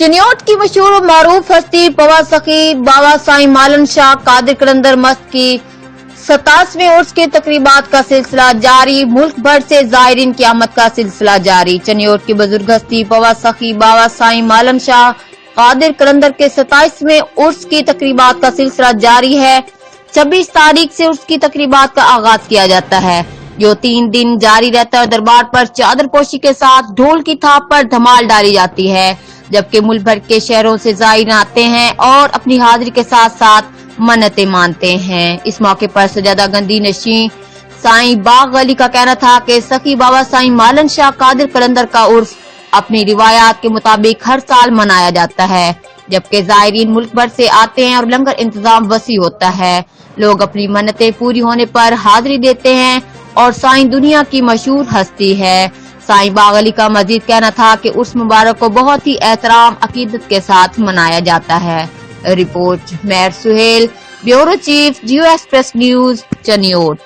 चनियोट की मशहूर और मारूफ हस्ती पवा सखी बाबा साईं मालन शाह कादिर कलंदर मस्त की 27वें उर्स के तकरीबात का सिलसिला जारी। मुल्क भर से जायरीन की आमद का सिलसिला जारी। चनियोट की बुजुर्ग हस्ती पवा सखी बाबा साईं मालन शाह कादिर कलंदर के 27वें उर्स की तकरीबात का सिलसिला जारी है। 26 तारीख से उर्स की तकरीबात का आगाज किया जाता है, जो 3 दिन जारी रहता है। दरबार पर चादर पोशी के साथ ढोल की थाप पर धमाल डाली जाती है, जबकि मुल्क भर के शहरों से जायरीन आते हैं और अपनी हाजिरी के साथ साथ मन्नतें मानते हैं। इस मौके पर सजादा गंदी नशीं साईं बाग अली का कहना था कि सखी बाबा साईं मालन शाह कादिर कलंदर का उर्स अपनी रिवायात के मुताबिक हर साल मनाया जाता है, जबकि जायरीन मुल्क भर से आते हैं और लंगर इंतजाम वसी होता है। लोग अपनी मन्नतें पूरी होने पर हाजिरी देते हैं और साईं दुनिया की मशहूर हस्ती है। साईं बाग अली का मजीद कहना था कि उर्स मुबारक को बहुत ही एहतराम अकीदत के साथ मनाया जाता है। Report Meher Suhail, bureau chief, Geo Express News, Chiniot.